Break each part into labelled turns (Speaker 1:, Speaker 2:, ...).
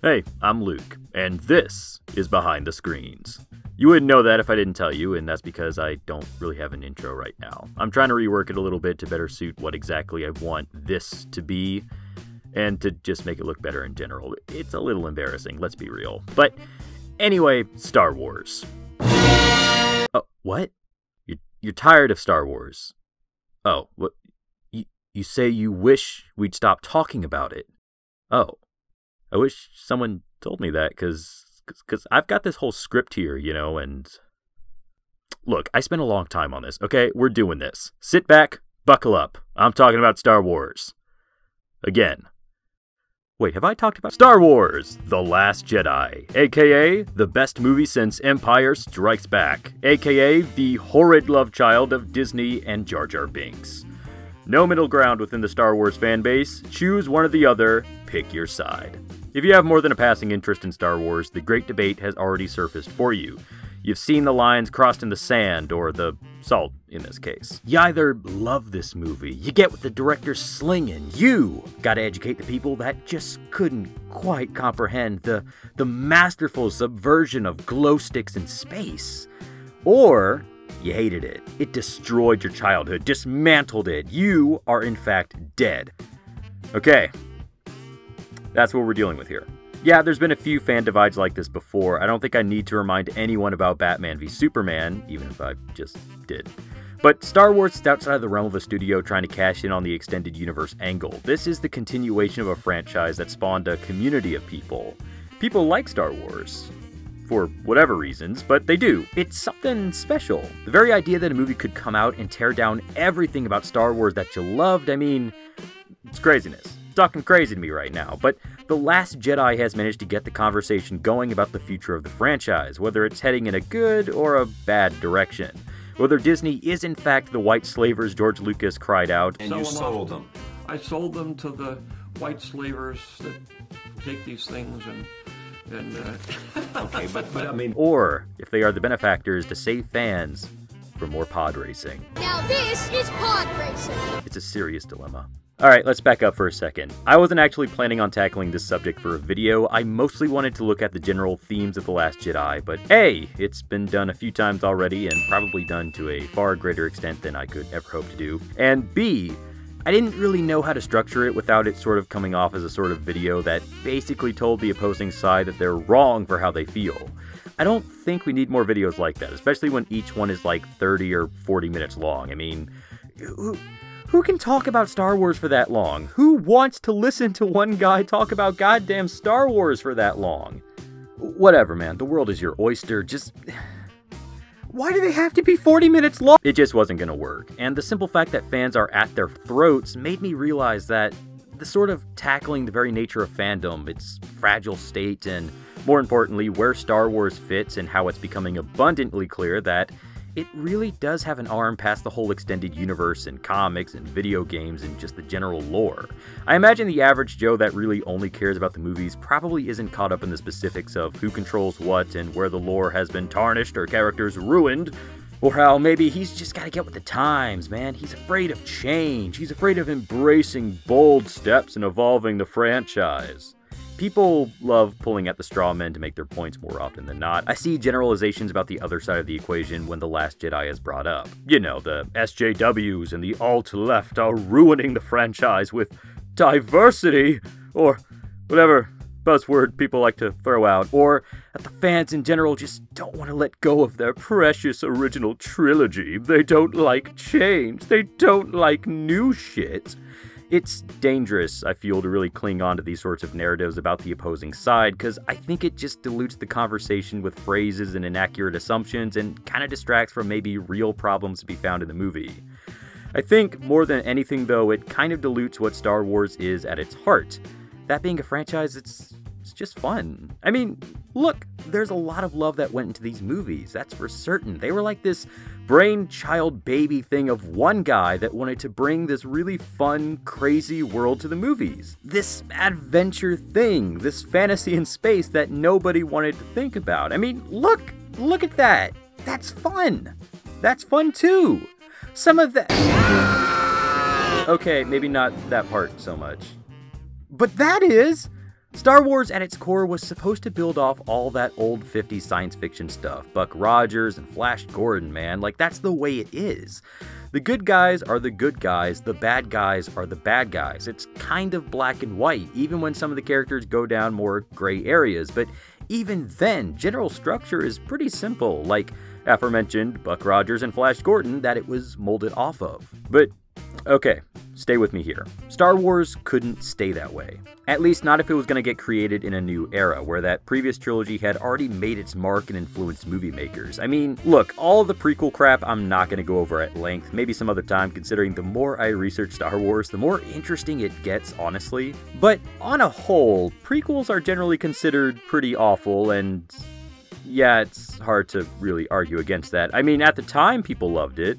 Speaker 1: Hey, I'm Luke, and this is Behind the Screens. You wouldn't know that if I didn't tell you, and that's because I don't really have an intro right now. I'm trying to rework it a little bit to better suit what exactly I want this to be, and to just make it look better in general. It's a little embarrassing, let's be real. But anyway, Star Wars. Oh, what? You're tired of Star Wars? Oh, what? You say you wish we'd stop talking about it? Oh. I wish someone told me that, because I've got this whole script here, you know, and... Look, I spent a long time on this, okay? We're doing this. Sit back, buckle up. I'm talking about Star Wars. Again. Wait, have I talked about Star Wars: The Last Jedi, aka the best movie since Empire Strikes Back, aka the horrid love child of Disney and Jar Jar Binks. No middle ground within the Star Wars fan base. Choose one or the other. Pick your side. If you have more than a passing interest in Star Wars, the great debate has already surfaced for you. You've seen the lines crossed in the sand, or the salt in this case. You either love this movie, you get what the director's slinging, you gotta educate the people that just couldn't quite comprehend the masterful subversion of glow sticks in space. Or you hated it. It destroyed your childhood, dismantled it. You are in fact dead. Okay. That's what we're dealing with here. Yeah, there's been a few fan divides like this before. I don't think I need to remind anyone about Batman v Superman, even if I just did. But Star Wars is outside of the realm of a studio trying to cash in on the extended universe angle. This is the continuation of a franchise that spawned a community of people. People like Star Wars. For whatever reasons, but they do. It's something special. The very idea that a movie could come out and tear down everything about Star Wars that you loved, I mean, it's craziness. It's talking crazy to me right now, but The Last Jedi has managed to get the conversation going about the future of the franchise, whether it's heading in a good or a bad direction. Whether Disney is in fact the white slavers George Lucas cried out.
Speaker 2: And you sold them. I sold them to the white slavers that take these things and okay, but I mean...
Speaker 1: Or, if they are the benefactors, to save fans from more pod racing.
Speaker 3: Now this is pod racing!
Speaker 1: It's a serious dilemma. Alright, let's back up for a second. I wasn't actually planning on tackling this subject for a video. I mostly wanted to look at the general themes of The Last Jedi, but A, it's been done a few times already, and probably done to a far greater extent than I could ever hope to do. And B, I didn't really know how to structure it without it sort of coming off as a sort of video that basically told the opposing side that they're wrong for how they feel. I don't think we need more videos like that, especially when each one is like 30 or 40 minutes long. I mean, who can talk about Star Wars for that long? Who wants to listen to one guy talk about goddamn Star Wars for that long? Whatever, man. The world is your oyster. Just... Why do they have to be 40 minutes long? It just wasn't gonna work, and the simple fact that fans are at their throats made me realize that the sort of tackling the very nature of fandom, its fragile state, and more importantly, where Star Wars fits and how it's becoming abundantly clear that it really does have an arm past the whole extended universe and comics and video games and just the general lore. I imagine the average Joe that really only cares about the movies probably isn't caught up in the specifics of who controls what and where the lore has been tarnished or characters ruined, or how maybe he's just gotta get with the times, man. He's afraid of change. He's afraid of embracing bold steps and evolving the franchise. People love pulling at the straw men to make their points more often than not. I see generalizations about the other side of the equation when The Last Jedi is brought up. You know, the SJWs and the alt-left are ruining the franchise with diversity, or whatever buzzword people like to throw out, or that the fans in general just don't want to let go of their precious original trilogy. They don't like change. They don't like new shit. It's dangerous, I feel, to really cling on to these sorts of narratives about the opposing side, because I think it just dilutes the conversation with phrases and inaccurate assumptions and kind of distracts from maybe real problems to be found in the movie. I think, more than anything though, it kind of dilutes what Star Wars is at its heart. That being a franchise, it's just fun. I mean, look, there's a lot of love that went into these movies, that's for certain. They were like this brainchild baby thing of one guy that wanted to bring this really fun, crazy world to the movies. This adventure thing, this fantasy in space that nobody wanted to think about. I mean, look at that. That's fun. That's fun too. Some of that... Okay, maybe not that part so much. But that is... Star Wars at its core was supposed to build off all that old 50s science fiction stuff. Buck Rogers and Flash Gordon, man. Like, that's the way it is. The good guys are the good guys, the bad guys are the bad guys. It's kind of black and white, even when some of the characters go down more gray areas. But even then, general structure is pretty simple, like aforementioned Buck Rogers and Flash Gordon that it was molded off of. But okay, stay with me here. Star Wars couldn't stay that way. At least not if it was going to get created in a new era, where that previous trilogy had already made its mark and influenced movie makers. I mean, look, all of the prequel crap I'm not going to go over at length, maybe some other time, considering the more I research Star Wars, the more interesting it gets, honestly. But on a whole, prequels are generally considered pretty awful, and yeah, it's hard to really argue against that. I mean, at the time, people loved it.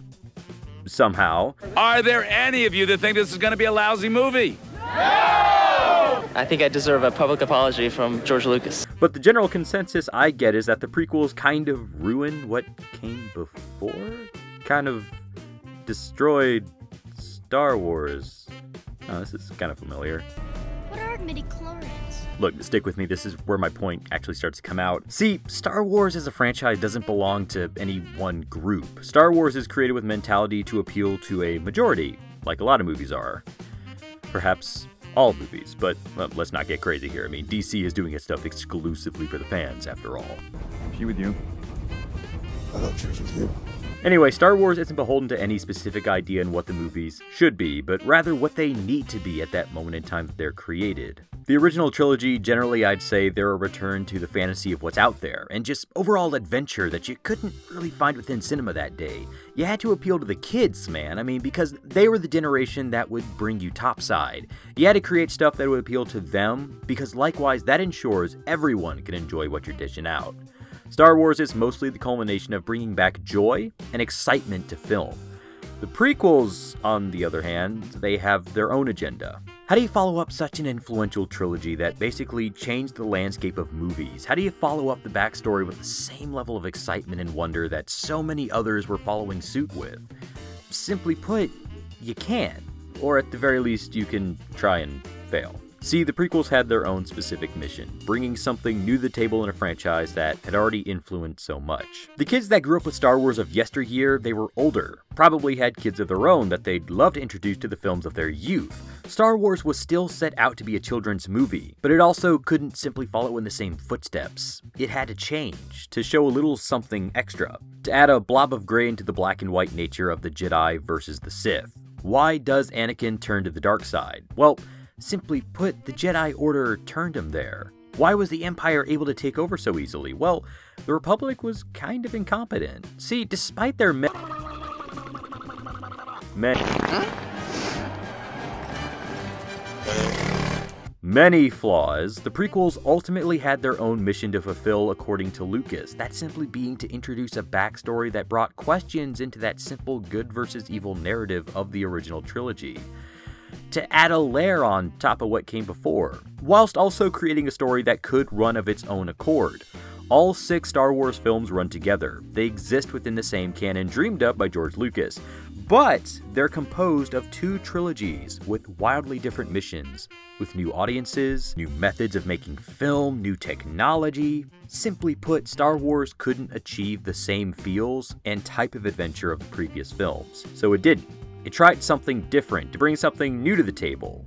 Speaker 1: Somehow.
Speaker 4: Are there any of you that think this is going to be a lousy movie?
Speaker 5: I think I deserve a public apology from George Lucas.
Speaker 1: But the general consensus I get is that the prequels kind of ruin what came before? Kind of destroyed Star Wars. Oh, this is kind of familiar.
Speaker 3: What are midichlorians?
Speaker 1: Look, stick with me, this is where my point actually starts to come out. See, Star Wars as a franchise doesn't belong to any one group. Star Wars is created with mentality to appeal to a majority, like a lot of movies are. Perhaps all movies, but well, let's not get crazy here. I mean, DC is doing its stuff exclusively for the fans, after all.
Speaker 6: She with you?
Speaker 7: I thought she was with you.
Speaker 1: Anyway, Star Wars isn't beholden to any specific idea in what the movies should be, but rather what they need to be at that moment in time that they're created. The original trilogy, generally I'd say they're a return to the fantasy of what's out there, and just overall adventure that you couldn't really find within cinema that day. You had to appeal to the kids, man, I mean, because they were the generation that would bring you topside. You had to create stuff that would appeal to them, because likewise that ensures everyone can enjoy what you're dishing out. Star Wars is mostly the culmination of bringing back joy and excitement to film. The prequels, on the other hand, they have their own agenda. How do you follow up such an influential trilogy that basically changed the landscape of movies? How do you follow up the backstory with the same level of excitement and wonder that so many others were following suit with? Simply put, you can't. Or at the very least, you can try and fail. See, the prequels had their own specific mission, bringing something new to the table in a franchise that had already influenced so much. The kids that grew up with Star Wars of yesteryear, they were older, probably had kids of their own that they'd love to introduce to the films of their youth. Star Wars was still set out to be a children's movie, but it also couldn't simply follow in the same footsteps. It had to change, to show a little something extra, to add a blob of gray into the black and white nature of the Jedi versus the Sith. Why does Anakin turn to the dark side? Well, simply put, the Jedi Order turned him there. Why was the Empire able to take over so easily? Well, the Republic was kind of incompetent. See, despite their many flaws, the prequels ultimately had their own mission to fulfill according to Lucas, that simply being to introduce a backstory that brought questions into that simple good versus evil narrative of the original trilogy. To add a layer on top of what came before, whilst also creating a story that could run of its own accord. All 6 Star Wars films run together. They exist within the same canon dreamed up by George Lucas, but they're composed of 2 trilogies with wildly different missions, with new audiences, new methods of making film, new technology. Simply put, Star Wars couldn't achieve the same feels and type of adventure of the previous films, so it didn't. It tried something different, to bring something new to the table.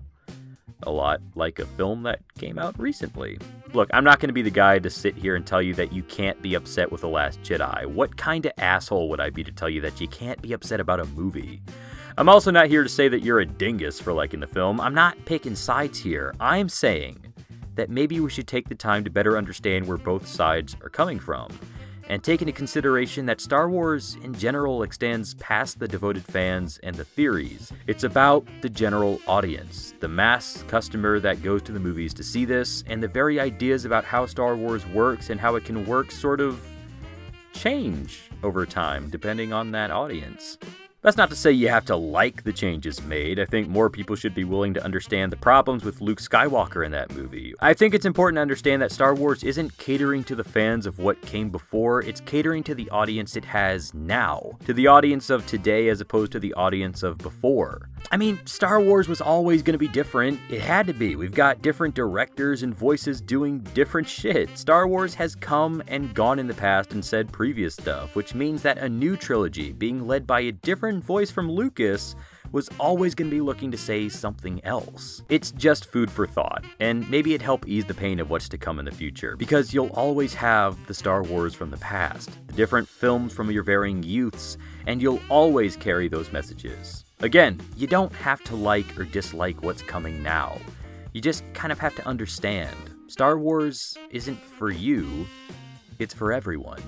Speaker 1: A lot like a film that came out recently. Look, I'm not going to be the guy to sit here and tell you that you can't be upset with The Last Jedi. What kind of asshole would I be to tell you that you can't be upset about a movie? I'm also not here to say that you're a dingus for liking the film. I'm not picking sides here. I'm saying that maybe we should take the time to better understand where both sides are coming from, and take into consideration that Star Wars in general extends past the devoted fans and the theories. It's about the general audience, the mass customer that goes to the movies to see this, and the very ideas about how Star Wars works and how it can work sort of change over time depending on that audience. That's not to say you have to like the changes made. I think more people should be willing to understand the problems with Luke Skywalker in that movie. I think it's important to understand that Star Wars isn't catering to the fans of what came before, it's catering to the audience it has now. To the audience of today as opposed to the audience of before. I mean, Star Wars was always going to be different. It had to be. We've got different directors and voices doing different shit. Star Wars has come and gone in the past and said previous stuff, which means that a new trilogy being led by a different voice from Lucas was always going to be looking to say something else. It's just food for thought, and maybe it'd help ease the pain of what's to come in the future, because you'll always have the Star Wars from the past, the different films from your varying youths, and you'll always carry those messages. Again, you don't have to like or dislike what's coming now. You just kind of have to understand. Star Wars isn't for you, it's for everyone.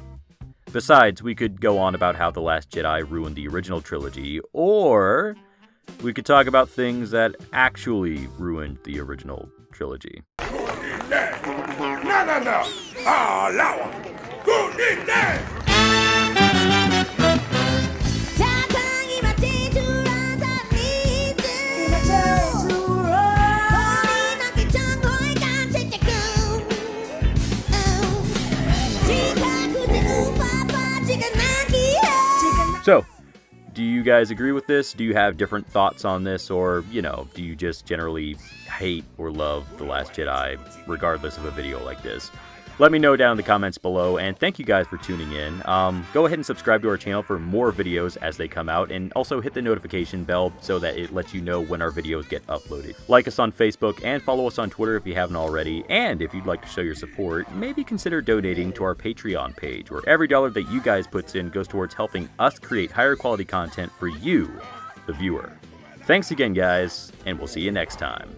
Speaker 1: Besides, we could go on about how The Last Jedi ruined the original trilogy, or we could talk about things that actually ruined the original trilogy. So, do you guys agree with this? Do you have different thoughts on this? Or, you know, do you just generally hate or love The Last Jedi, regardless of a video like this? Let me know down in the comments below, and thank you guys for tuning in. Go ahead and subscribe to our channel for more videos as they come out, and also hit the notification bell so that it lets you know when our videos get uploaded. Like us on Facebook, and follow us on Twitter if you haven't already, and if you'd like to show your support, maybe consider donating to our Patreon page, where every dollar that you guys puts in goes towards helping us create higher quality content for you, the viewer. Thanks again, guys, and we'll see you next time.